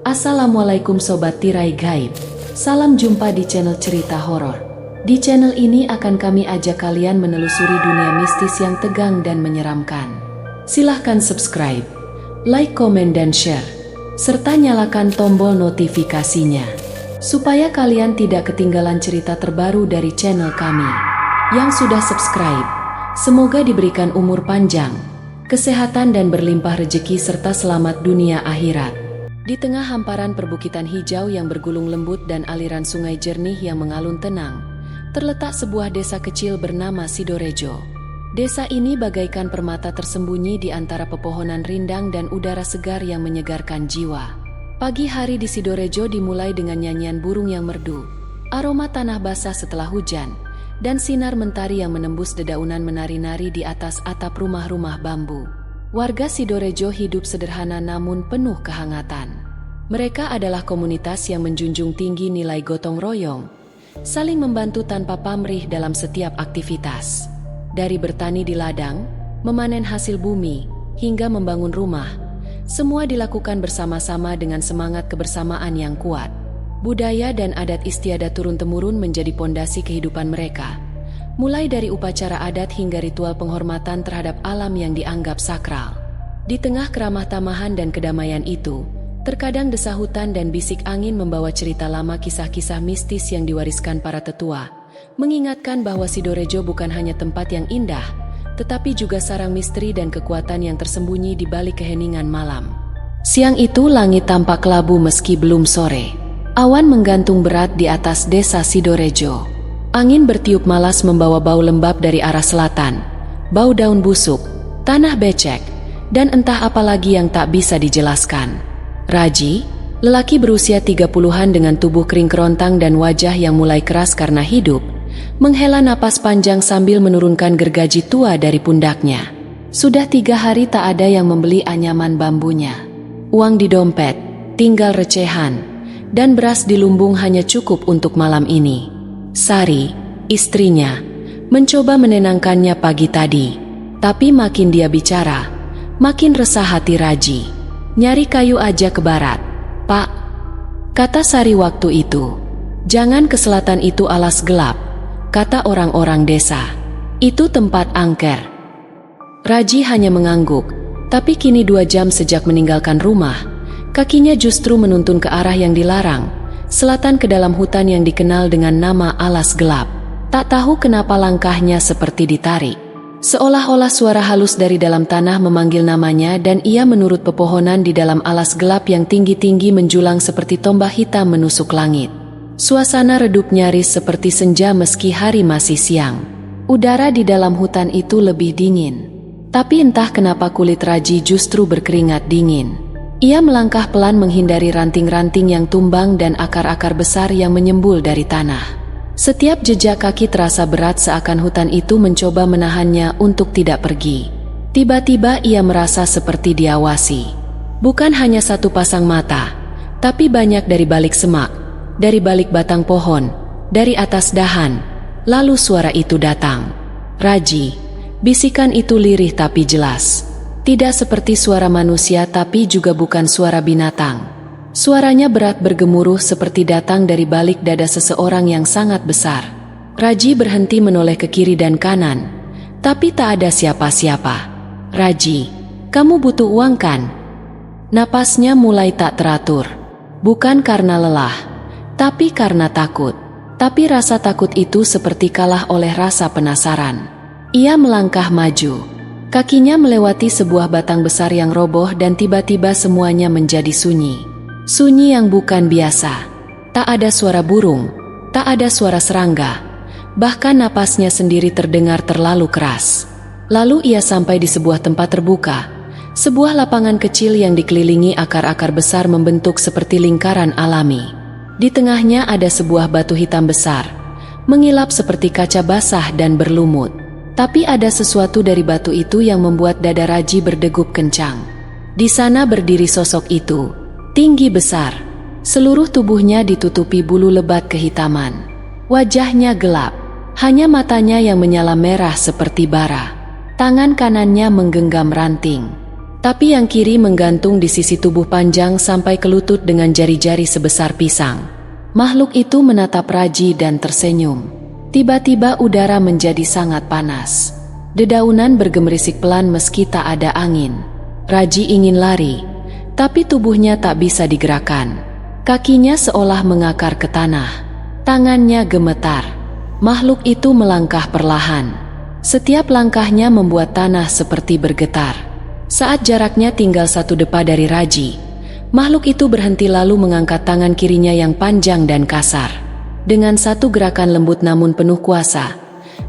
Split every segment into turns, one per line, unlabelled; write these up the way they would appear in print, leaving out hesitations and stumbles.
Assalamualaikum Sobat Tirai Gaib. Salam jumpa di channel cerita horor. Di channel ini akan kami ajak kalian menelusuri dunia mistis yang tegang dan menyeramkan. Silahkan subscribe, like, komen, dan share, serta nyalakan tombol notifikasinya, supaya kalian tidak ketinggalan cerita terbaru dari channel kami. Yang sudah subscribe, semoga diberikan umur panjang, kesehatan, dan berlimpah rezeki serta selamat dunia akhirat. Di tengah hamparan perbukitan hijau yang bergulung lembut dan aliran sungai jernih yang mengalun tenang, terletak sebuah desa kecil bernama Sidorejo. Desa ini bagaikan permata tersembunyi di antara pepohonan rindang dan udara segar yang menyegarkan jiwa. Pagi hari di Sidorejo dimulai dengan nyanyian burung yang merdu, aroma tanah basah setelah hujan, dan sinar mentari yang menembus dedaunan menari-nari di atas atap rumah-rumah bambu. Warga Sidorejo hidup sederhana namun penuh kehangatan. Mereka adalah komunitas yang menjunjung tinggi nilai gotong royong, saling membantu tanpa pamrih dalam setiap aktivitas. Dari bertani di ladang, memanen hasil bumi, hingga membangun rumah, semua dilakukan bersama-sama dengan semangat kebersamaan yang kuat. Budaya dan adat istiadat turun-temurun menjadi pondasi kehidupan mereka, mulai dari upacara adat hingga ritual penghormatan terhadap alam yang dianggap sakral. Di tengah keramah tamahan dan kedamaian itu, terkadang desah hutan dan bisik angin membawa cerita lama, kisah-kisah mistis yang diwariskan para tetua, mengingatkan bahwa Sidorejo bukan hanya tempat yang indah, tetapi juga sarang misteri dan kekuatan yang tersembunyi di balik keheningan malam. Siang itu langit tampak kelabu meski belum sore. Awan menggantung berat di atas desa Sidorejo. Angin bertiup malas membawa bau lembab dari arah selatan, bau daun busuk, tanah becek, dan entah apa lagi yang tak bisa dijelaskan. Raji, lelaki berusia 30-an dengan tubuh kering kerontang dan wajah yang mulai keras karena hidup, menghela napas panjang sambil menurunkan gergaji tua dari pundaknya. Sudah 3 hari tak ada yang membeli anyaman bambunya. Uang di dompet, tinggal recehan, dan beras di lumbung hanya cukup untuk malam ini. Sari, istrinya, mencoba menenangkannya pagi tadi. Tapi makin dia bicara, makin resah hati Raji. Nyari kayu aja ke barat, Pak, kata Sari waktu itu. Jangan ke selatan, itu alas gelap, kata orang-orang desa. Itu tempat angker. Raji hanya mengangguk, tapi kini 2 jam sejak meninggalkan rumah, kakinya justru menuntun ke arah yang dilarang, selatan ke dalam hutan yang dikenal dengan nama alas gelap. Tak tahu kenapa langkahnya seperti ditarik. Seolah-olah suara halus dari dalam tanah memanggil namanya, dan ia menurut pepohonan di dalam alas gelap yang tinggi-tinggi menjulang seperti tombak hitam menusuk langit. Suasana redup nyaris seperti senja meski hari masih siang. Udara di dalam hutan itu lebih dingin. Tapi entah kenapa kulit Raji justru berkeringat dingin. Ia melangkah pelan menghindari ranting-ranting yang tumbang dan akar-akar besar yang menyembul dari tanah. Setiap jejak kaki terasa berat, seakan hutan itu mencoba menahannya untuk tidak pergi. Tiba-tiba ia merasa seperti diawasi. Bukan hanya satu pasang mata, tapi banyak dari balik semak, dari balik batang pohon, dari atas dahan. Lalu suara itu datang. Raji, bisikan itu lirih tapi jelas. Tidak seperti suara manusia, tapi juga bukan suara binatang. Suaranya berat bergemuruh seperti datang dari balik dada seseorang yang sangat besar. Raji berhenti menoleh ke kiri dan kanan, tapi tak ada siapa-siapa. Raji, kamu butuh uang kan? Napasnya mulai tak teratur. Bukan karena lelah, tapi karena takut. Tapi rasa takut itu seperti kalah oleh rasa penasaran. Ia melangkah maju. Kakinya melewati sebuah batang besar yang roboh dan tiba-tiba semuanya menjadi sunyi. Sunyi yang bukan biasa. Tak ada suara burung, tak ada suara serangga. Bahkan napasnya sendiri terdengar terlalu keras. Lalu ia sampai di sebuah tempat terbuka. Sebuah lapangan kecil yang dikelilingi akar-akar besar membentuk seperti lingkaran alami. Di tengahnya ada sebuah batu hitam besar, mengilap seperti kaca basah dan berlumut. Tapi ada sesuatu dari batu itu yang membuat dada Raji berdegup kencang. Di sana berdiri sosok itu, tinggi besar. Seluruh tubuhnya ditutupi bulu lebat kehitaman. Wajahnya gelap, hanya matanya yang menyala merah seperti bara. Tangan kanannya menggenggam ranting. tapi yang kiri menggantung di sisi tubuh panjang sampai ke lutut dengan jari-jari sebesar pisang. Makhluk itu menatap Raji dan tersenyum. Tiba-tiba udara menjadi sangat panas. Dedaunan bergemerisik pelan meski tak ada angin. Raji ingin lari, tapi tubuhnya tak bisa digerakkan. Kakinya seolah mengakar ke tanah. Tangannya gemetar. Makhluk itu melangkah perlahan. Setiap langkahnya membuat tanah seperti bergetar. Saat jaraknya tinggal 1 depa dari Raji, makhluk itu berhenti lalu mengangkat tangan kirinya yang panjang dan kasar. Dengan satu gerakan lembut namun penuh kuasa,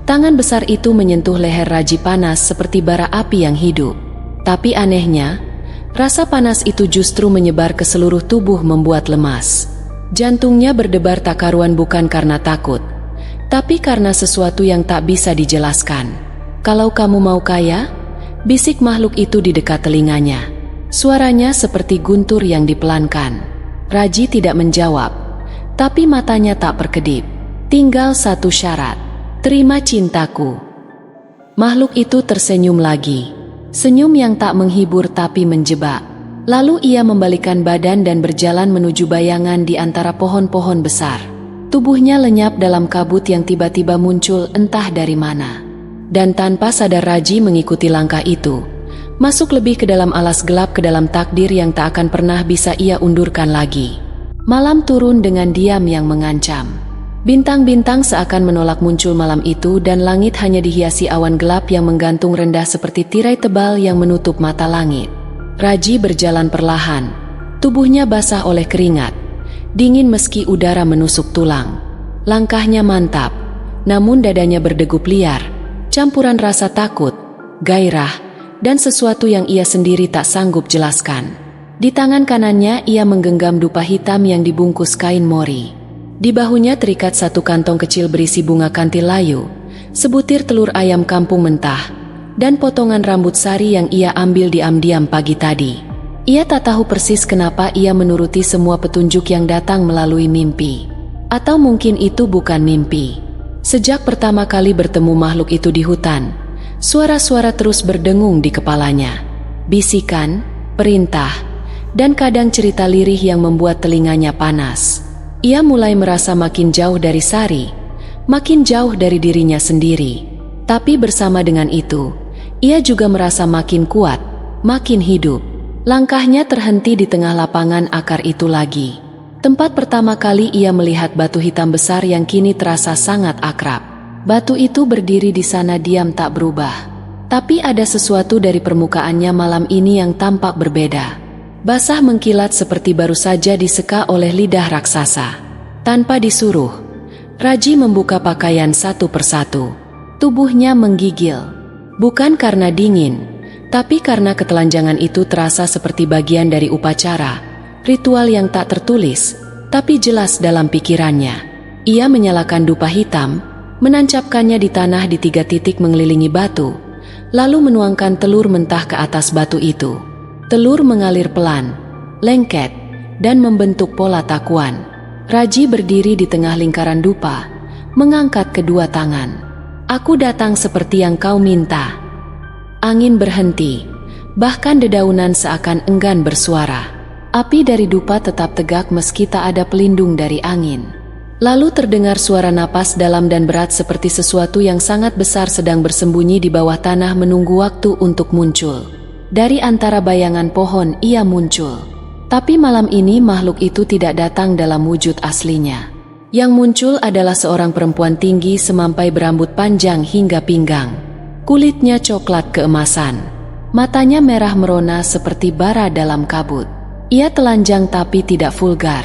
tangan besar itu menyentuh leher Raji panas seperti bara api yang hidup. Tapi anehnya, rasa panas itu justru menyebar ke seluruh tubuh membuat lemas. Jantungnya berdebar tak karuan bukan karena takut, tapi karena sesuatu yang tak bisa dijelaskan. "Kalau kamu mau kaya," bisik makhluk itu di dekat telinganya. Suaranya seperti guntur yang dipelankan. Raji tidak menjawab, tapi matanya tak berkedip. "Tinggal satu syarat. Terima cintaku." Makhluk itu tersenyum lagi. Senyum yang tak menghibur tapi menjebak. Lalu ia membalikkan badan dan berjalan menuju bayangan di antara pohon-pohon besar. Tubuhnya lenyap dalam kabut yang tiba-tiba muncul entah dari mana. Dan tanpa sadar Raji mengikuti langkah itu, masuk lebih ke dalam alas gelap, ke dalam takdir yang tak akan pernah bisa ia undurkan lagi. Malam turun dengan diam yang mengancam. Bintang-bintang seakan menolak muncul malam itu dan langit hanya dihiasi awan gelap yang menggantung rendah seperti tirai tebal yang menutup mata langit. Raji berjalan perlahan, tubuhnya basah oleh keringat, dingin meski udara menusuk tulang. Langkahnya mantap, namun dadanya berdegup liar, campuran rasa takut, gairah, dan sesuatu yang ia sendiri tak sanggup jelaskan. Di tangan kanannya ia menggenggam dupa hitam yang dibungkus kain mori. Di bahunya terikat satu kantong kecil berisi bunga kantil layu, sebutir telur ayam kampung mentah, dan potongan rambut sari yang ia ambil diam-diam pagi tadi. Ia tak tahu persis kenapa ia menuruti semua petunjuk yang datang melalui mimpi. Atau mungkin itu bukan mimpi. Sejak pertama kali bertemu makhluk itu di hutan, suara-suara terus berdengung di kepalanya. Bisikan, perintah, dan kadang cerita lirih yang membuat telinganya panas. Ia mulai merasa makin jauh dari Sari, makin jauh dari dirinya sendiri. Tapi bersama dengan itu, ia juga merasa makin kuat, makin hidup. Langkahnya terhenti di tengah lapangan akar itu lagi. Tempat pertama kali ia melihat batu hitam besar yang kini terasa sangat akrab. Batu itu berdiri di sana diam tak berubah. Tapi ada sesuatu dari permukaannya malam ini yang tampak berbeda. Basah mengkilat seperti baru saja diseka oleh lidah raksasa. Tanpa disuruh, Raji membuka pakaian satu persatu. Tubuhnya menggigil. Bukan karena dingin, tapi karena ketelanjangan itu terasa seperti bagian dari upacara, ritual yang tak tertulis, tapi jelas dalam pikirannya. Ia menyalakan dupa hitam, menancapkannya di tanah di 3 titik mengelilingi batu, lalu menuangkan telur mentah ke atas batu itu. Telur mengalir pelan, lengket, dan membentuk pola takuan. Raji berdiri di tengah lingkaran dupa, mengangkat kedua tangan. "Aku datang seperti yang kau minta." Angin berhenti, bahkan dedaunan seakan enggan bersuara. Api dari dupa tetap tegak meski tak ada pelindung dari angin. Lalu terdengar suara napas dalam dan berat seperti sesuatu yang sangat besar sedang bersembunyi di bawah tanah menunggu waktu untuk muncul. Dari antara bayangan pohon ia muncul. Tapi malam ini makhluk itu tidak datang dalam wujud aslinya. Yang muncul adalah seorang perempuan tinggi semampai berambut panjang hingga pinggang. Kulitnya coklat keemasan. Matanya merah merona seperti bara dalam kabut. Ia telanjang tapi tidak vulgar.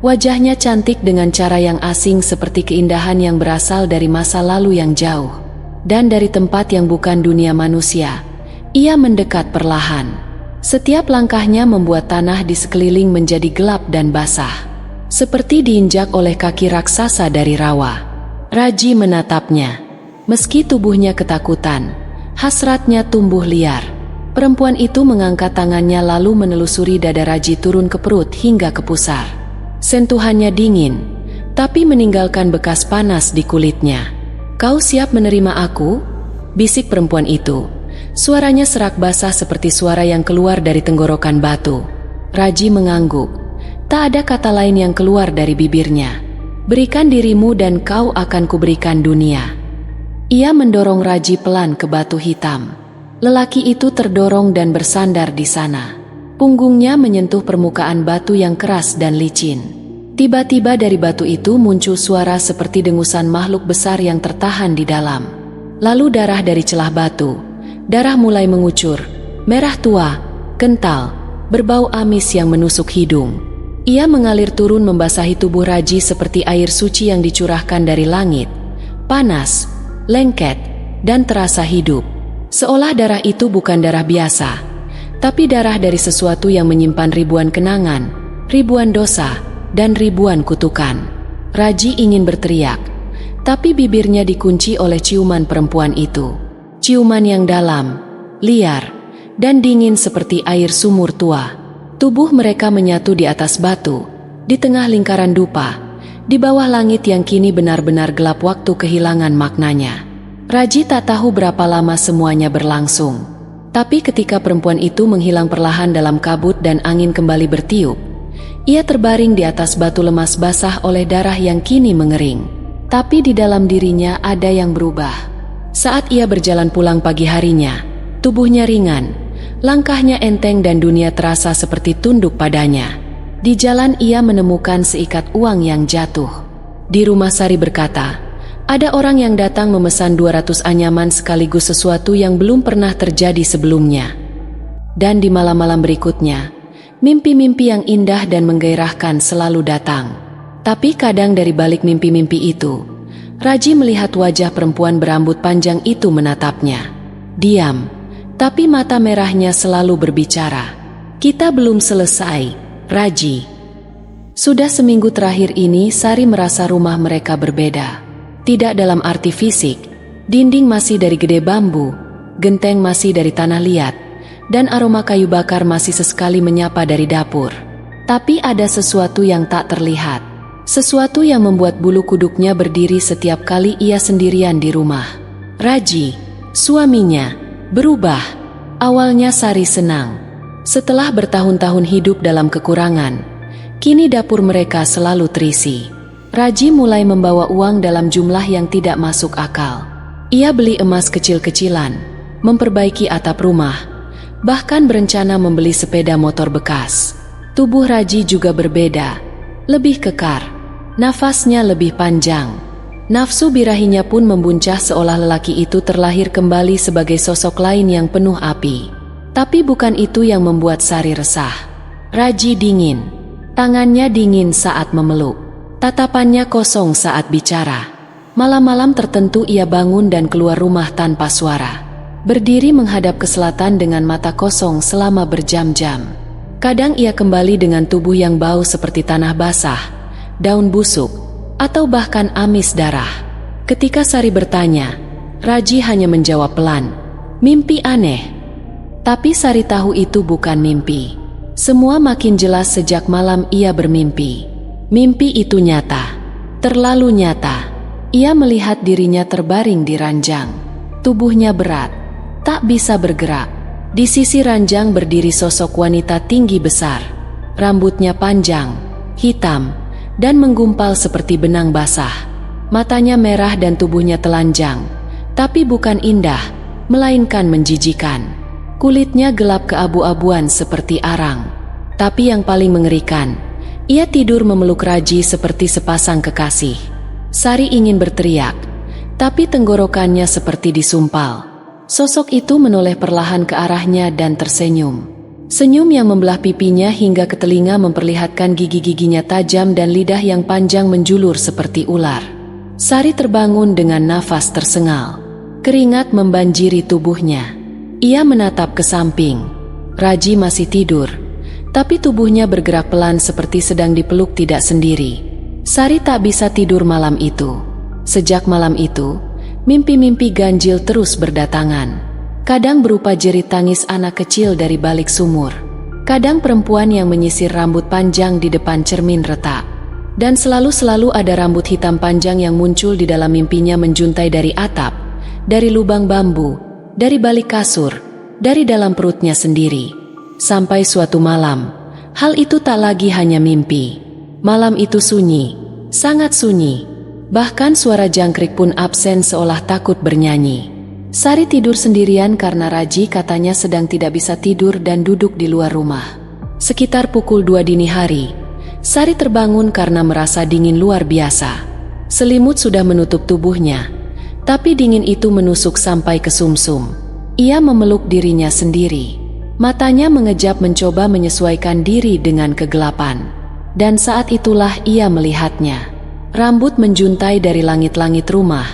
Wajahnya cantik dengan cara yang asing seperti keindahan yang berasal dari masa lalu yang jauh. Dan dari tempat yang bukan dunia manusia. Ia mendekat perlahan. Setiap langkahnya membuat tanah di sekeliling menjadi gelap dan basah, seperti diinjak oleh kaki raksasa dari rawa. Raji menatapnya. Meski tubuhnya ketakutan, hasratnya tumbuh liar. Perempuan itu mengangkat tangannya lalu menelusuri dada Raji turun ke perut hingga ke pusar. Sentuhannya dingin, tapi meninggalkan bekas panas di kulitnya. "Kau siap menerima aku?" bisik perempuan itu. Suaranya serak basah seperti suara yang keluar dari tenggorokan batu. Raji mengangguk. Tak ada kata lain yang keluar dari bibirnya. Berikan dirimu dan kau akan kuberikan dunia. Ia mendorong Raji pelan ke batu hitam. Lelaki itu terdorong dan bersandar di sana. Punggungnya menyentuh permukaan batu yang keras dan licin. Tiba-tiba dari batu itu muncul suara seperti dengusan makhluk besar yang tertahan di dalam. Lalu darah dari celah batu. Darah mulai mengucur, merah tua, kental, berbau amis yang menusuk hidung. Ia mengalir turun membasahi tubuh Raji seperti air suci yang dicurahkan dari langit. Panas, lengket, dan terasa hidup. Seolah darah itu bukan darah biasa, tapi darah dari sesuatu yang menyimpan ribuan kenangan, ribuan dosa, dan ribuan kutukan. Raji ingin berteriak, tapi bibirnya dikunci oleh ciuman perempuan itu. Ciuman yang dalam, liar, dan dingin seperti air sumur tua. Tubuh mereka menyatu di atas batu, di tengah lingkaran dupa, di bawah langit yang kini benar-benar gelap waktu kehilangan maknanya. Raji tak tahu berapa lama semuanya berlangsung. Tapi ketika perempuan itu menghilang perlahan dalam kabut dan angin kembali bertiup, ia terbaring di atas batu lemas basah oleh darah yang kini mengering. Tapi di dalam dirinya ada yang berubah. Saat ia berjalan pulang pagi harinya, tubuhnya ringan, langkahnya enteng dan dunia terasa seperti tunduk padanya. Di jalan ia menemukan seikat uang yang jatuh. Di rumah Sari berkata, ada orang yang datang memesan 200 anyaman sekaligus sesuatu yang belum pernah terjadi sebelumnya. Dan di malam-malam berikutnya, mimpi-mimpi yang indah dan menggairahkan selalu datang. Tapi kadang dari balik mimpi-mimpi itu, Raji melihat wajah perempuan berambut panjang itu menatapnya. Diam, tapi mata merahnya selalu berbicara. Kita belum selesai, Raji. Sudah seminggu terakhir ini Sari merasa rumah mereka berbeda. Tidak dalam arti fisik, dinding masih dari gede bambu, genteng masih dari tanah liat, dan aroma kayu bakar masih sesekali menyapa dari dapur. Tapi ada sesuatu yang tak terlihat. Sesuatu yang membuat bulu kuduknya berdiri setiap kali ia sendirian di rumah. Raji, suaminya, berubah. Awalnya Sari senang. Setelah bertahun-tahun hidup dalam kekurangan, kini dapur mereka selalu terisi. Raji mulai membawa uang dalam jumlah yang tidak masuk akal. Ia beli emas kecil-kecilan, memperbaiki atap rumah, bahkan berencana membeli sepeda motor bekas. Tubuh Raji juga berbeda, lebih kekar. Nafasnya lebih panjang. Nafsu birahinya pun membuncah seolah lelaki itu terlahir kembali sebagai sosok lain yang penuh api. Tapi bukan itu yang membuat Sari resah. Raji dingin. Tangannya dingin saat memeluk. Tatapannya kosong saat bicara. Malam-malam tertentu ia bangun dan keluar rumah tanpa suara. Berdiri menghadap ke selatan dengan mata kosong selama berjam-jam. Kadang ia kembali dengan tubuh yang bau seperti tanah basah, daun busuk, atau bahkan amis darah. Ketika Sari bertanya, Raji hanya menjawab pelan, mimpi aneh. Tapi Sari tahu itu bukan mimpi. Semua makin jelas sejak malam ia bermimpi. Mimpi itu nyata, terlalu nyata. Ia melihat dirinya terbaring di ranjang. Tubuhnya berat, tak bisa bergerak. Di sisi ranjang berdiri sosok wanita tinggi besar. Rambutnya panjang, hitam, dan menggumpal seperti benang basah. Matanya merah dan tubuhnya telanjang, tapi bukan indah, melainkan menjijikan. Kulitnya gelap keabu-abuan seperti arang. Tapi yang paling mengerikan, ia tidur memeluk Raji seperti sepasang kekasih. Sari ingin berteriak, tapi tenggorokannya seperti disumpal. Sosok itu menoleh perlahan ke arahnya dan tersenyum. Senyum yang membelah pipinya hingga ke telinga memperlihatkan gigi-giginya tajam dan lidah yang panjang menjulur seperti ular. Sari terbangun dengan nafas tersengal. Keringat membanjiri tubuhnya. Ia menatap ke samping. Raji masih tidur, tapi tubuhnya bergerak pelan seperti sedang dipeluk tidak sendiri. Sari tak bisa tidur malam itu. Sejak malam itu, mimpi-mimpi ganjil terus berdatangan. Kadang berupa jerit tangis anak kecil dari balik sumur. Kadang perempuan yang menyisir rambut panjang di depan cermin retak. Dan selalu ada rambut hitam panjang yang muncul di dalam mimpinya menjuntai dari atap, dari lubang bambu, dari balik kasur, dari dalam perutnya sendiri. Sampai suatu malam, hal itu tak lagi hanya mimpi. Malam itu sunyi, sangat sunyi. Bahkan suara jangkrik pun absen seolah takut bernyanyi. Sari tidur sendirian karena Raji katanya sedang tidak bisa tidur dan duduk di luar rumah. Sekitar pukul 2 dini hari, Sari terbangun karena merasa dingin luar biasa. Selimut sudah menutup tubuhnya, tapi dingin itu menusuk sampai ke sumsum. Ia memeluk dirinya sendiri. Matanya mengejap mencoba menyesuaikan diri dengan kegelapan. Dan saat itulah ia melihatnya. Rambut menjuntai dari langit-langit rumah,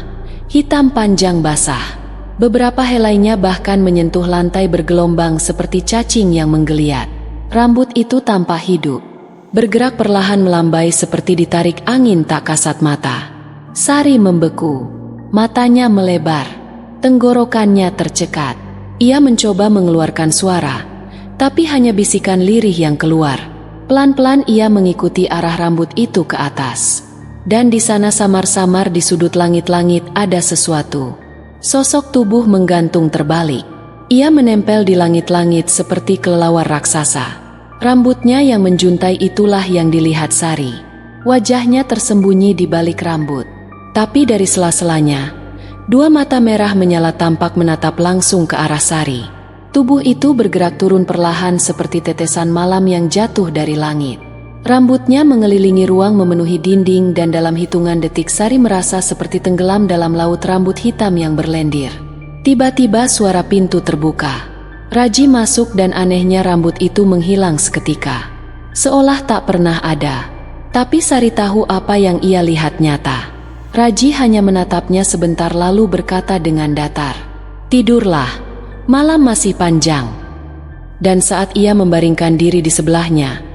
hitam panjang basah. Beberapa helainya bahkan menyentuh lantai bergelombang seperti cacing yang menggeliat. Rambut itu tanpa hidup, bergerak perlahan melambai seperti ditarik angin tak kasat mata. Sari membeku, matanya melebar, tenggorokannya tercekat. Ia mencoba mengeluarkan suara, tapi hanya bisikan lirih yang keluar. Pelan-pelan ia mengikuti arah rambut itu ke atas. Dan di sana samar-samar di sudut langit-langit ada sesuatu. Sosok tubuh menggantung terbalik. Ia menempel di langit-langit seperti kelelawar raksasa. Rambutnya yang menjuntai itulah yang dilihat Sari. Wajahnya tersembunyi di balik rambut. Tapi dari sela-selanya, dua mata merah menyala tampak menatap langsung ke arah Sari. Tubuh itu bergerak turun perlahan seperti tetesan malam yang jatuh dari langit. Rambutnya mengelilingi ruang memenuhi dinding dan dalam hitungan detik Sari merasa seperti tenggelam dalam laut rambut hitam yang berlendir. Tiba-tiba suara pintu terbuka. Raji masuk dan anehnya rambut itu menghilang seketika. Seolah tak pernah ada. Tapi Sari tahu apa yang ia lihat nyata. Raji hanya menatapnya sebentar lalu berkata dengan datar, "Tidurlah, malam masih panjang." Dan saat ia membaringkan diri di sebelahnya,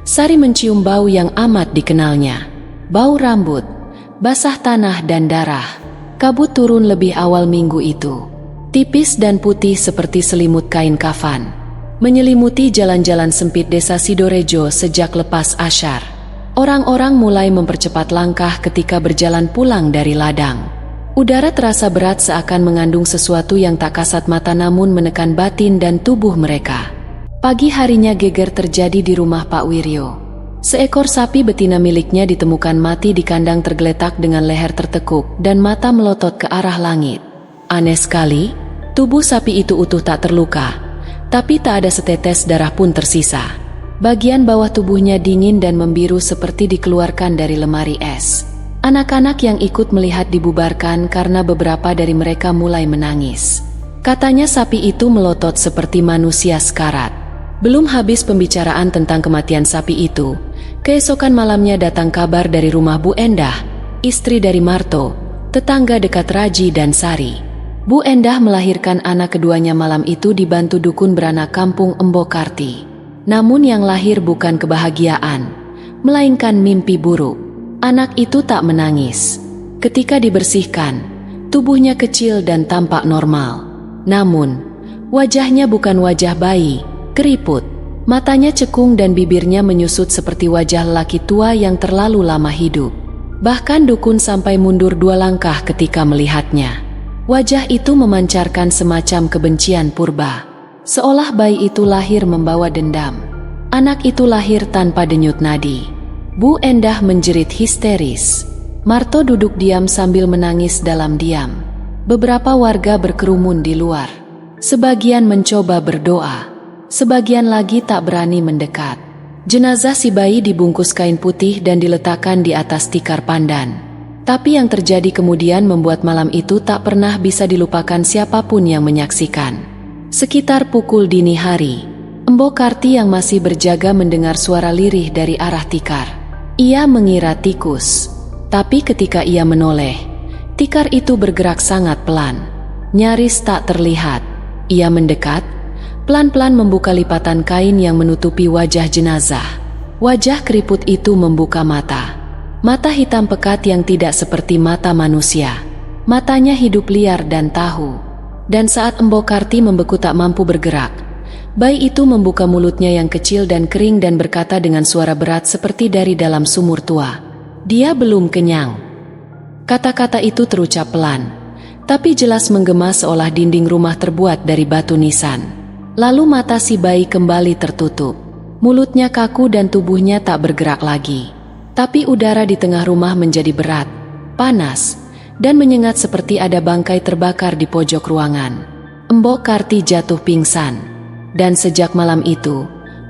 Sari mencium bau yang amat dikenalnya. Bau rambut, basah tanah dan darah. Kabut turun lebih awal minggu itu. Tipis dan putih seperti selimut kain kafan. Menyelimuti jalan-jalan sempit desa Sidorejo sejak lepas asyar. Orang-orang mulai mempercepat langkah ketika berjalan pulang dari ladang. Udara terasa berat seakan mengandung sesuatu yang tak kasat mata namun menekan batin dan tubuh mereka. Pagi harinya geger terjadi di rumah Pak Wiryo. Seekor sapi betina miliknya ditemukan mati di kandang tergeletak dengan leher tertekuk dan mata melotot ke arah langit. Aneh sekali, tubuh sapi itu utuh tak terluka, tapi tak ada setetes darah pun tersisa. Bagian bawah tubuhnya dingin dan membiru seperti dikeluarkan dari lemari es. Anak-anak yang ikut melihat dibubarkan karena beberapa dari mereka mulai menangis. Katanya sapi itu melotot seperti manusia sekarat. Belum habis pembicaraan tentang kematian sapi itu, keesokan malamnya datang kabar dari rumah Bu Endah, istri dari Marto, tetangga dekat Raji dan Sari. Bu Endah melahirkan anak keduanya malam itu dibantu dukun beranak kampung Embokarti. Namun yang lahir bukan kebahagiaan, melainkan mimpi buruk. Anak itu tak menangis. Ketika dibersihkan, tubuhnya kecil dan tampak normal. Namun, wajahnya bukan wajah bayi, keriput. Matanya cekung dan bibirnya menyusut seperti wajah lelaki tua yang terlalu lama hidup. Bahkan dukun sampai mundur 2 langkah ketika melihatnya. Wajah itu memancarkan semacam kebencian purba. Seolah bayi itu lahir membawa dendam. Anak itu lahir tanpa denyut nadi. Bu Endah menjerit histeris. Marto duduk diam sambil menangis dalam diam. Beberapa warga berkerumun di luar. Sebagian mencoba berdoa. Sebagian lagi tak berani mendekat. Jenazah si bayi dibungkus kain putih dan diletakkan di atas tikar pandan. Tapi yang terjadi kemudian membuat malam itu tak pernah bisa dilupakan siapapun yang menyaksikan. Sekitar pukul dini hari, Embokarti yang masih berjaga mendengar suara lirih dari arah tikar. Ia mengira tikus, tapi ketika ia menoleh, tikar itu bergerak sangat pelan, nyaris tak terlihat. Ia mendekat, pelan-pelan membuka lipatan kain yang menutupi wajah jenazah. Wajah keriput itu membuka mata. Mata hitam pekat yang tidak seperti mata manusia. Matanya hidup liar dan tahu. Dan saat Embokarti membeku tak mampu bergerak, bayi itu membuka mulutnya yang kecil dan kering dan berkata dengan suara berat seperti dari dalam sumur tua, "Dia belum kenyang." Kata-kata itu terucap pelan, tapi jelas menggema seolah dinding rumah terbuat dari batu nisan. Lalu mata si bayi kembali tertutup. Mulutnya kaku dan tubuhnya tak bergerak lagi. Tapi udara di tengah rumah menjadi berat, panas, dan menyengat seperti ada bangkai terbakar di pojok ruangan. Mbok Karti jatuh pingsan. Dan sejak malam itu,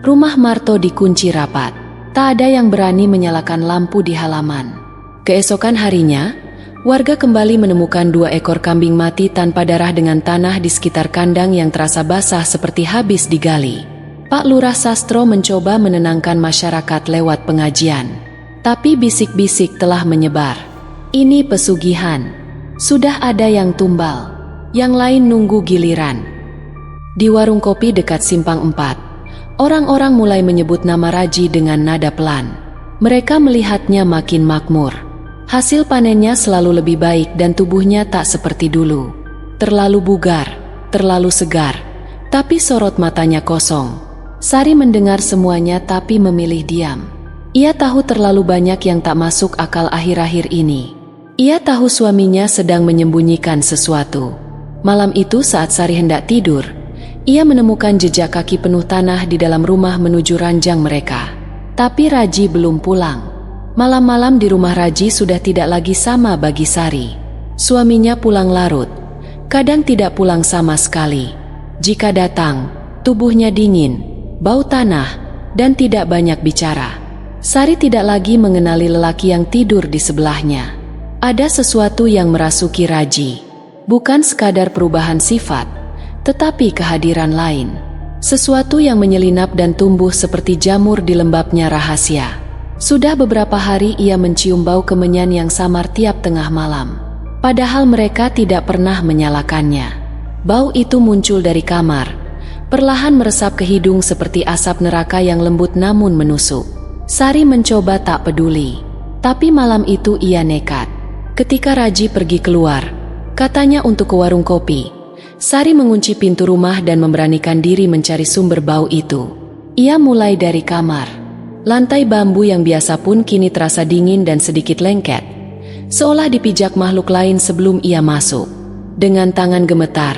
rumah Marto dikunci rapat. Tak ada yang berani menyalakan lampu di halaman. Keesokan harinya, warga kembali menemukan 2 ekor kambing mati tanpa darah dengan tanah di sekitar kandang yang terasa basah seperti habis digali. Pak Lurah Sastro mencoba menenangkan masyarakat lewat pengajian. Tapi bisik-bisik telah menyebar. Ini pesugihan. Sudah ada yang tumbal. Yang lain nunggu giliran. Di warung kopi dekat Simpang 4, orang-orang mulai menyebut nama Raji dengan nada pelan. Mereka melihatnya makin makmur. Hasil panennya selalu lebih baik dan tubuhnya tak seperti dulu. Terlalu bugar, terlalu segar, tapi sorot matanya kosong. Sari mendengar semuanya tapi memilih diam. Ia tahu terlalu banyak yang tak masuk akal akhir-akhir ini. Ia tahu suaminya sedang menyembunyikan sesuatu. Malam itu saat Sari hendak tidur, ia menemukan jejak kaki penuh tanah di dalam rumah menuju ranjang mereka. Tapi Raji belum pulang. Malam-malam di rumah Raji sudah tidak lagi sama bagi Sari. Suaminya pulang larut, kadang tidak pulang sama sekali. Jika datang, tubuhnya dingin, bau tanah, dan tidak banyak bicara. Sari tidak lagi mengenali lelaki yang tidur di sebelahnya. Ada sesuatu yang merasuki Raji. Bukan sekadar perubahan sifat, tetapi kehadiran lain. Sesuatu yang menyelinap dan tumbuh seperti jamur di lembabnya rahasia. Sudah beberapa hari ia mencium bau kemenyan yang samar tiap tengah malam. Padahal mereka tidak pernah menyalakannya. Bau itu muncul dari kamar, perlahan meresap ke hidung seperti asap neraka yang lembut namun menusuk. Sari mencoba tak peduli, tapi malam itu ia nekat. Ketika Raji pergi keluar, katanya untuk ke warung kopi, Sari mengunci pintu rumah dan memberanikan diri mencari sumber bau itu. Ia mulai dari kamar. Lantai bambu yang biasa pun kini terasa dingin dan sedikit lengket, seolah dipijak makhluk lain sebelum ia masuk. Dengan tangan gemetar,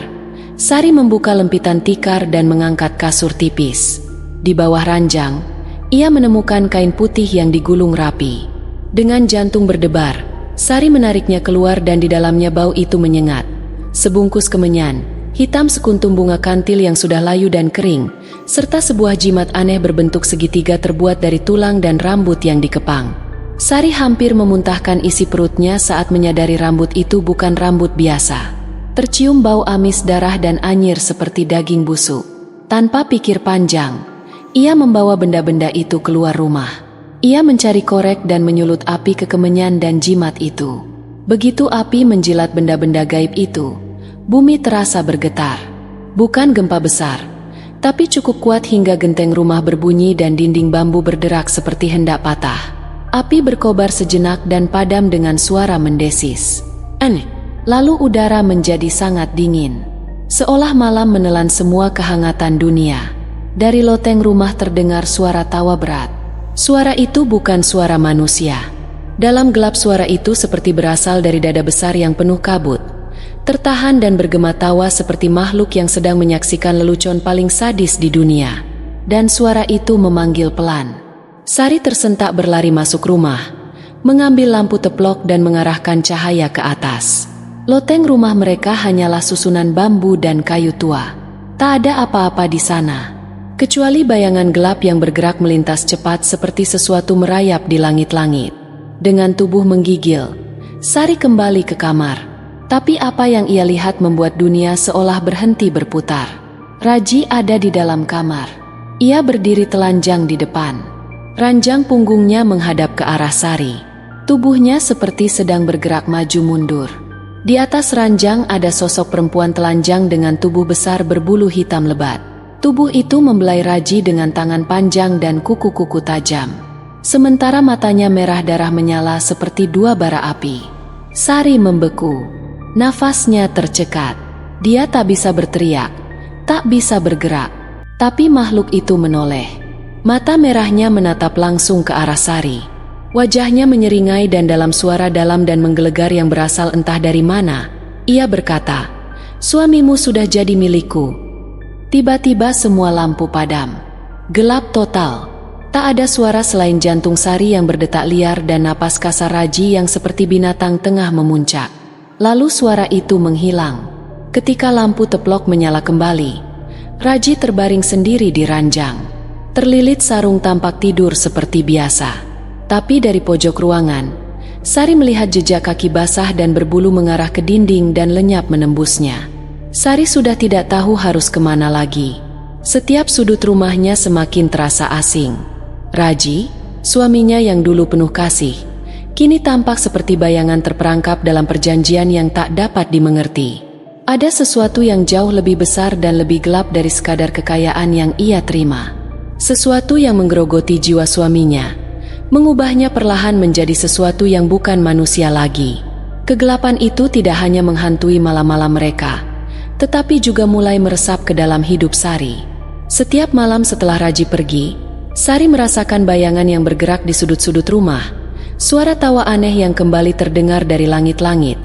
Sari membuka lempitan tikar dan mengangkat kasur tipis. Di bawah ranjang, ia menemukan kain putih yang digulung rapi. Dengan jantung berdebar, Sari menariknya keluar dan di dalamnya bau itu menyengat. Sebungkus kemenyan, hitam sekuntum bunga kantil yang sudah layu dan kering, serta sebuah jimat aneh berbentuk segitiga terbuat dari tulang dan rambut yang dikepang. Sari hampir memuntahkan isi perutnya saat menyadari rambut itu bukan rambut biasa. Tercium bau amis darah dan anyir seperti daging busuk. Tanpa pikir panjang, ia membawa benda-benda itu keluar rumah. Ia mencari korek dan menyulut api ke kemenyan dan jimat itu. Begitu api menjilat benda-benda gaib itu, bumi terasa bergetar. Bukan gempa besar, tapi cukup kuat hingga genteng rumah berbunyi dan dinding bambu berderak seperti hendak patah. Api berkobar sejenak dan padam dengan suara mendesis. Lalu udara menjadi sangat dingin. Seolah malam menelan semua kehangatan dunia. Dari loteng rumah terdengar suara tawa berat. Suara itu bukan suara manusia. Dalam gelap suara itu seperti berasal dari dada besar yang penuh kabut. Tertahan dan bergema tawa seperti makhluk yang sedang menyaksikan lelucon paling sadis di dunia. Dan suara itu memanggil pelan. Sari tersentak berlari masuk rumah, mengambil lampu teplok dan mengarahkan cahaya ke atas. Loteng rumah mereka hanyalah susunan bambu dan kayu tua. Tak ada apa-apa di sana, kecuali bayangan gelap yang bergerak melintas cepat seperti sesuatu merayap di langit-langit. Dengan tubuh menggigil, Sari kembali ke kamar. Tapi apa yang ia lihat membuat dunia seolah berhenti berputar. Raji ada di dalam kamar. Ia berdiri telanjang di depan. Ranjang punggungnya menghadap ke arah Sari. Tubuhnya seperti sedang bergerak maju mundur. Di atas ranjang ada sosok perempuan telanjang dengan tubuh besar berbulu hitam lebat. Tubuh itu membelai Raji dengan tangan panjang dan kuku-kuku tajam. Sementara matanya merah darah menyala seperti dua bara api. Sari membeku. Nafasnya tercekat. Dia tak bisa berteriak, tak bisa bergerak. Tapi makhluk itu menoleh. Mata merahnya menatap langsung ke arah Sari. Wajahnya menyeringai dan dalam suara dalam dan menggelegar yang berasal entah dari mana, ia berkata, "Suamimu sudah jadi milikku." Tiba-tiba semua lampu padam. Gelap total. Tak ada suara selain jantung Sari yang berdetak liar dan napas kasar Raji yang seperti binatang tengah memuncak. Lalu suara itu menghilang. Ketika lampu teplok menyala kembali, Raji terbaring sendiri di ranjang. Terlilit sarung tampak tidur seperti biasa. Tapi dari pojok ruangan, Sari melihat jejak kaki basah dan berbulu mengarah ke dinding dan lenyap menembusnya. Sari sudah tidak tahu harus kemana lagi. Setiap sudut rumahnya semakin terasa asing. Raji, suaminya yang dulu penuh kasih, kini tampak seperti bayangan terperangkap dalam perjanjian yang tak dapat dimengerti. Ada sesuatu yang jauh lebih besar dan lebih gelap dari sekadar kekayaan yang ia terima. Sesuatu yang menggerogoti jiwa suaminya, mengubahnya perlahan menjadi sesuatu yang bukan manusia lagi. Kegelapan itu tidak hanya menghantui malam-malam mereka, tetapi juga mulai meresap ke dalam hidup Sari. Setiap malam setelah Raji pergi, Sari merasakan bayangan yang bergerak di sudut-sudut rumah, suara tawa aneh yang kembali terdengar dari langit-langit,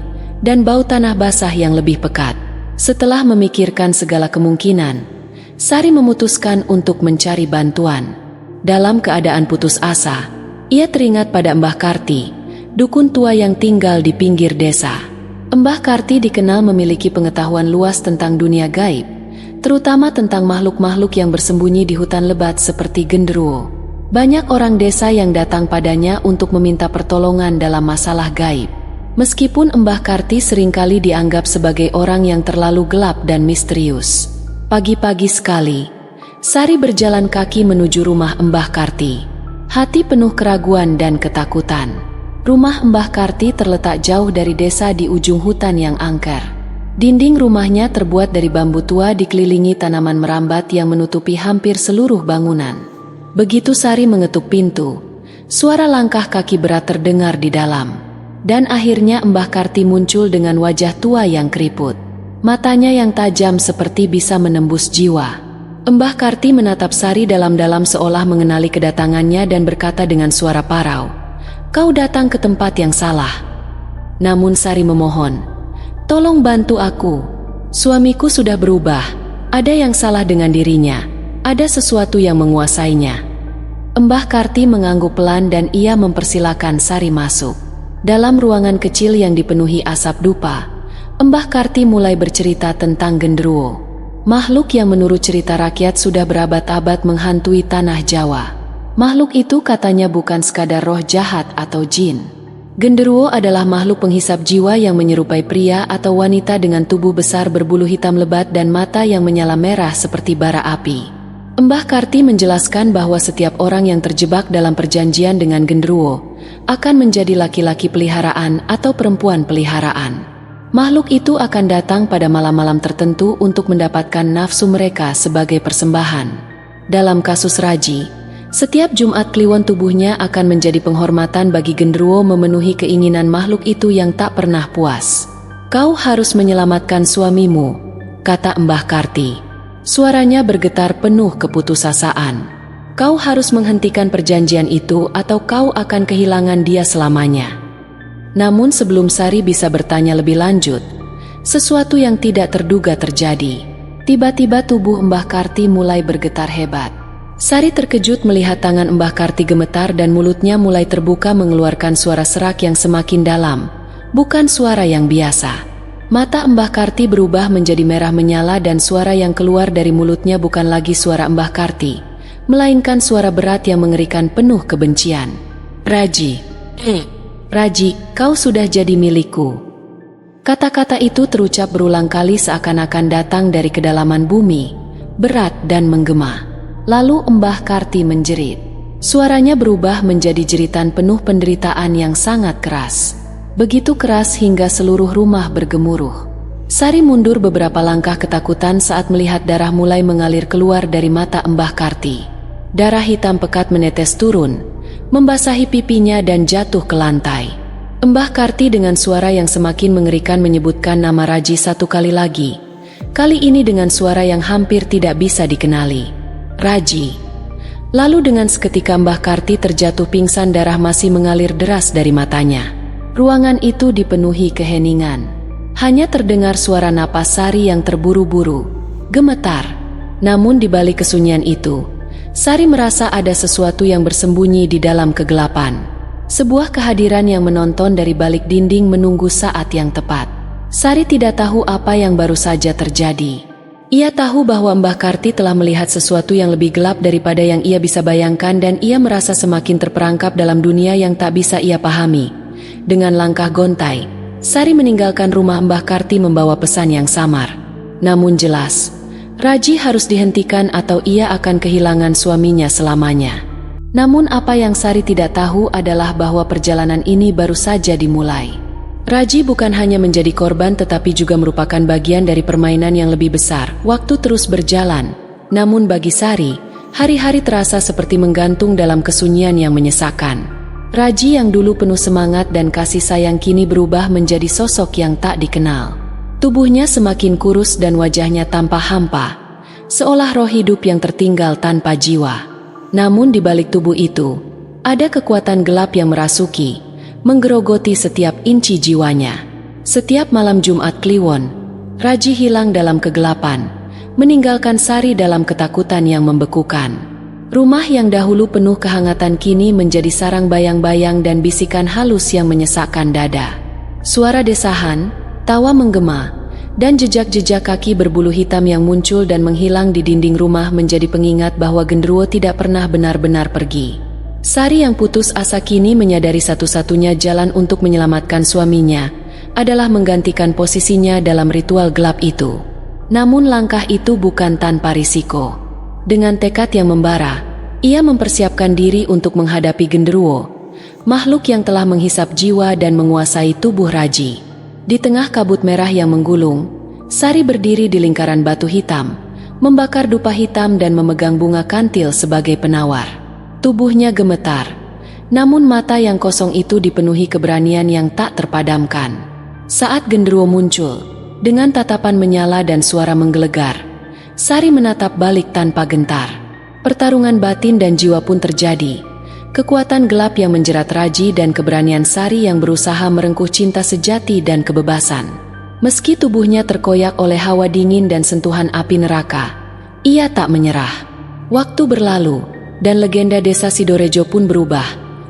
dan bau tanah basah yang lebih pekat. Setelah memikirkan segala kemungkinan, Sari memutuskan untuk mencari bantuan. Dalam keadaan putus asa, ia teringat pada Mbah Karti, dukun tua yang tinggal di pinggir desa. Mbah Karti dikenal memiliki pengetahuan luas tentang dunia gaib, terutama tentang makhluk-makhluk yang bersembunyi di hutan lebat seperti genderuwo. Banyak orang desa yang datang padanya untuk meminta pertolongan dalam masalah gaib. Meskipun Mbah Karti seringkali dianggap sebagai orang yang terlalu gelap dan misterius. Pagi-pagi sekali, Sari berjalan kaki menuju rumah Mbah Karti. Hati penuh keraguan dan ketakutan. Rumah Mbah Karti terletak jauh dari desa di ujung hutan yang angker. Dinding rumahnya terbuat dari bambu tua dikelilingi tanaman merambat yang menutupi hampir seluruh bangunan. Begitu Sari mengetuk pintu, suara langkah kaki berat terdengar di dalam. Dan akhirnya Mbah Karti muncul dengan wajah tua yang keriput. Matanya yang tajam seperti bisa menembus jiwa. Mbah Karti menatap Sari dalam-dalam seolah mengenali kedatangannya dan berkata dengan suara parau, "Kau datang ke tempat yang salah." Namun Sari memohon, "Tolong bantu aku. Suamiku sudah berubah. Ada yang salah dengan dirinya. Ada sesuatu yang menguasainya." Mbah Karti mengangguk pelan dan ia mempersilakan Sari masuk. Dalam ruangan kecil yang dipenuhi asap dupa, Mbah Karti mulai bercerita tentang genderuwo. Makhluk yang menurut cerita rakyat sudah berabad-abad menghantui tanah Jawa. Makhluk itu katanya bukan sekadar roh jahat atau jin. Genderuwo adalah makhluk penghisap jiwa yang menyerupai pria atau wanita dengan tubuh besar berbulu hitam lebat dan mata yang menyala merah seperti bara api. Mbah Karti menjelaskan bahwa setiap orang yang terjebak dalam perjanjian dengan genderuwo akan menjadi laki-laki peliharaan atau perempuan peliharaan. Makhluk itu akan datang pada malam-malam tertentu untuk mendapatkan nafsu mereka sebagai persembahan. Dalam kasus Raji, setiap Jumat Kliwon tubuhnya akan menjadi penghormatan bagi genderuwo memenuhi keinginan makhluk itu yang tak pernah puas. "Kau harus menyelamatkan suamimu," kata Mbah Karti. Suaranya bergetar penuh keputusasaan. "Kau harus menghentikan perjanjian itu atau kau akan kehilangan dia selamanya." Namun sebelum Sari bisa bertanya lebih lanjut, sesuatu yang tidak terduga terjadi. Tiba-tiba tubuh Mbah Karti mulai bergetar hebat. Sari terkejut melihat tangan Mbah Karti gemetar dan mulutnya mulai terbuka mengeluarkan suara serak yang semakin dalam, bukan suara yang biasa. Mata Mbah Karti berubah menjadi merah menyala dan suara yang keluar dari mulutnya bukan lagi suara Mbah Karti, melainkan suara berat yang mengerikan penuh kebencian. "Raji, Raji, kau sudah jadi milikku." Kata-kata itu terucap berulang kali seakan-akan datang dari kedalaman bumi, berat dan menggema. Lalu Mbah Karti menjerit. Suaranya berubah menjadi jeritan penuh penderitaan yang sangat keras. Begitu keras hingga seluruh rumah bergemuruh. Sari mundur beberapa langkah ketakutan saat melihat darah mulai mengalir keluar dari mata Mbah Karti. Darah hitam pekat menetes turun, membasahi pipinya dan jatuh ke lantai. Mbah Karti dengan suara yang semakin mengerikan menyebutkan nama Raji satu kali lagi. Kali ini dengan suara yang hampir tidak bisa dikenali. "Raji." Lalu dengan seketika Mbah Karti terjatuh pingsan, darah masih mengalir deras dari matanya. Ruangan itu dipenuhi keheningan. Hanya terdengar suara napas Sari yang terburu-buru, gemetar, Namun di balik kesunyian itu, Sari merasa ada sesuatu yang bersembunyi di dalam kegelapan. Sebuah kehadiran yang menonton dari balik dinding menunggu saat yang tepat. Sari tidak tahu apa yang baru saja terjadi. Ia tahu bahwa Mbah Karti telah melihat sesuatu yang lebih gelap daripada yang ia bisa bayangkan dan ia merasa semakin terperangkap dalam dunia yang tak bisa ia pahami. Dengan langkah gontai, Sari meninggalkan rumah Mbah Karti membawa pesan yang samar. Namun jelas, Raji harus dihentikan atau ia akan kehilangan suaminya selamanya. Namun apa yang Sari tidak tahu adalah bahwa perjalanan ini baru saja dimulai. Raji bukan hanya menjadi korban tetapi juga merupakan bagian dari permainan yang lebih besar. Waktu terus berjalan, namun bagi Sari, hari-hari terasa seperti menggantung dalam kesunyian yang menyesakan. Raji yang dulu penuh semangat dan kasih sayang kini berubah menjadi sosok yang tak dikenal. Tubuhnya semakin kurus dan wajahnya tampak hampa, seolah roh hidup yang tertinggal tanpa jiwa. Namun di balik tubuh itu, ada kekuatan gelap yang merasuki, menggerogoti setiap inci jiwanya. Setiap malam Jumat Kliwon, Raji hilang dalam kegelapan, meninggalkan Sari dalam ketakutan yang membekukan. Rumah yang dahulu penuh kehangatan kini menjadi sarang bayang-bayang dan bisikan halus yang menyesakkan dada. Suara desahan, tawa menggema, dan jejak-jejak kaki berbulu hitam yang muncul dan menghilang di dinding rumah menjadi pengingat bahwa Genderuwo tidak pernah benar-benar pergi. Sari yang putus asa kini menyadari satu-satunya jalan untuk menyelamatkan suaminya adalah menggantikan posisinya dalam ritual gelap itu. Namun langkah itu bukan tanpa risiko. Dengan tekad yang membara, ia mempersiapkan diri untuk menghadapi Genderuwo, makhluk yang telah menghisap jiwa dan menguasai tubuh Raji. Di tengah kabut merah yang menggulung, Sari berdiri di lingkaran batu hitam, membakar dupa hitam dan memegang bunga kantil sebagai penawar. Tubuhnya gemetar, namun mata yang kosong itu dipenuhi keberanian yang tak terpadamkan. Saat Genderuwo muncul, dengan tatapan menyala dan suara menggelegar, Sari menatap balik tanpa gentar. Pertarungan batin dan jiwa pun terjadi. Kekuatan gelap yang menjerat Raji dan keberanian Sari yang berusaha merengkuh cinta sejati dan kebebasan. Meski tubuhnya terkoyak oleh hawa dingin dan sentuhan api neraka, ia tak menyerah. Waktu berlalu, dan legenda desa Sidorejo pun berubah,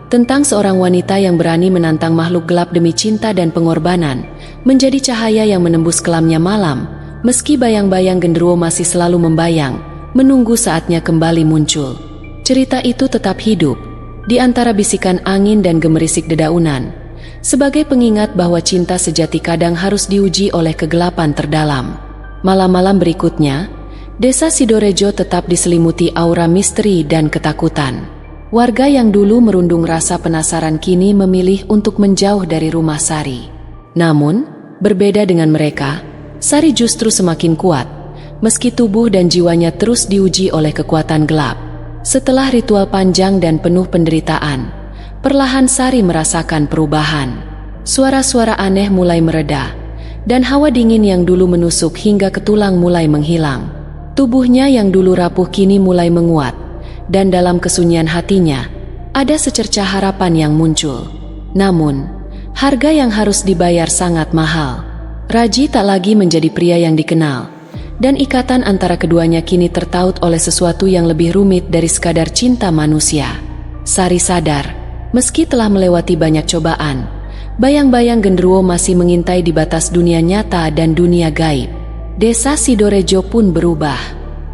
tentang seorang wanita yang berani menantang makhluk gelap demi cinta dan pengorbanan, menjadi cahaya yang menembus kelamnya malam, meski bayang-bayang Genderuwo masih selalu membayang, menunggu saatnya kembali muncul. Cerita itu tetap hidup, di antara bisikan angin dan gemerisik dedaunan, sebagai pengingat bahwa cinta sejati kadang harus diuji oleh kegelapan terdalam. Malam-malam berikutnya, desa Sidorejo tetap diselimuti aura misteri dan ketakutan. Warga yang dulu merundung rasa penasaran kini memilih untuk menjauh dari rumah Sari. Namun, berbeda dengan mereka, Sari justru semakin kuat, meski tubuh dan jiwanya terus diuji oleh kekuatan gelap. Setelah ritual panjang dan penuh penderitaan, perlahan Sari merasakan perubahan. Suara-suara aneh mulai mereda, dan hawa dingin yang dulu menusuk hingga ke tulang mulai menghilang. Tubuhnya yang dulu rapuh kini mulai menguat, dan dalam kesunyian hatinya, ada secercah harapan yang muncul. Namun, harga yang harus dibayar sangat mahal. Raji tak lagi menjadi pria yang dikenal, dan ikatan antara keduanya kini tertaut oleh sesuatu yang lebih rumit dari sekadar cinta manusia. Sari sadar, meski telah melewati banyak cobaan, bayang-bayang Genderuwo masih mengintai di batas dunia nyata dan dunia gaib. Desa Sidorejo pun berubah.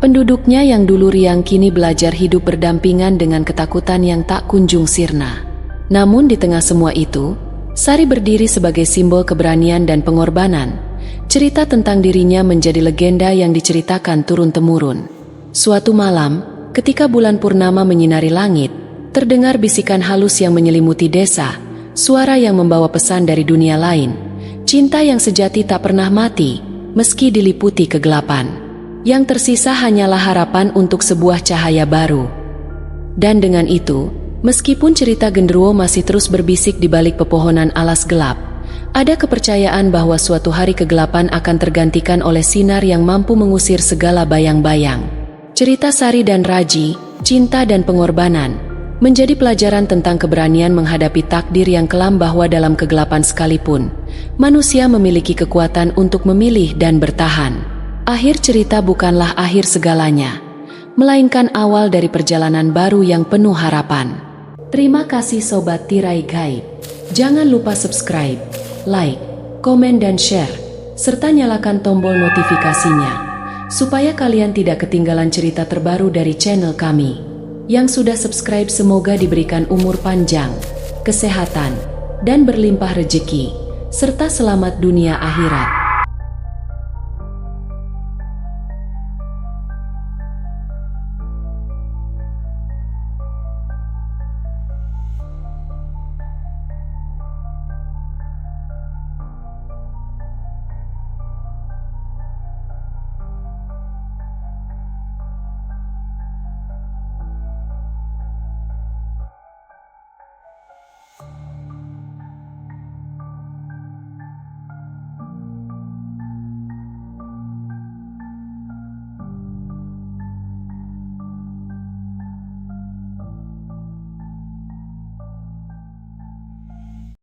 Penduduknya yang dulu riang kini belajar hidup berdampingan dengan ketakutan yang tak kunjung sirna. Namun di tengah semua itu, Sari berdiri sebagai simbol keberanian dan pengorbanan. Cerita tentang dirinya menjadi legenda yang diceritakan turun-temurun. Suatu malam, ketika bulan purnama menyinari langit, terdengar bisikan halus yang menyelimuti desa, suara yang membawa pesan dari dunia lain. Cinta yang sejati tak pernah mati, meski diliputi kegelapan. Yang tersisa hanyalah harapan untuk sebuah cahaya baru. Dan dengan itu, meskipun cerita Genderuwo masih terus berbisik di balik pepohonan alas gelap, ada kepercayaan bahwa suatu hari kegelapan akan tergantikan oleh sinar yang mampu mengusir segala bayang-bayang. Cerita Sari dan Raji, cinta dan pengorbanan, menjadi pelajaran tentang keberanian menghadapi takdir yang kelam bahwa dalam kegelapan sekalipun, manusia memiliki kekuatan untuk memilih dan bertahan. Akhir cerita bukanlah akhir segalanya, melainkan awal dari perjalanan baru yang penuh harapan. Terima kasih Sobat Tirai Gaib. Jangan lupa subscribe, like, komen dan share, serta nyalakan tombol notifikasinya, supaya kalian tidak ketinggalan cerita terbaru dari channel kami. Yang sudah subscribe semoga diberikan umur panjang, kesehatan, dan berlimpah rezeki, serta selamat dunia akhirat.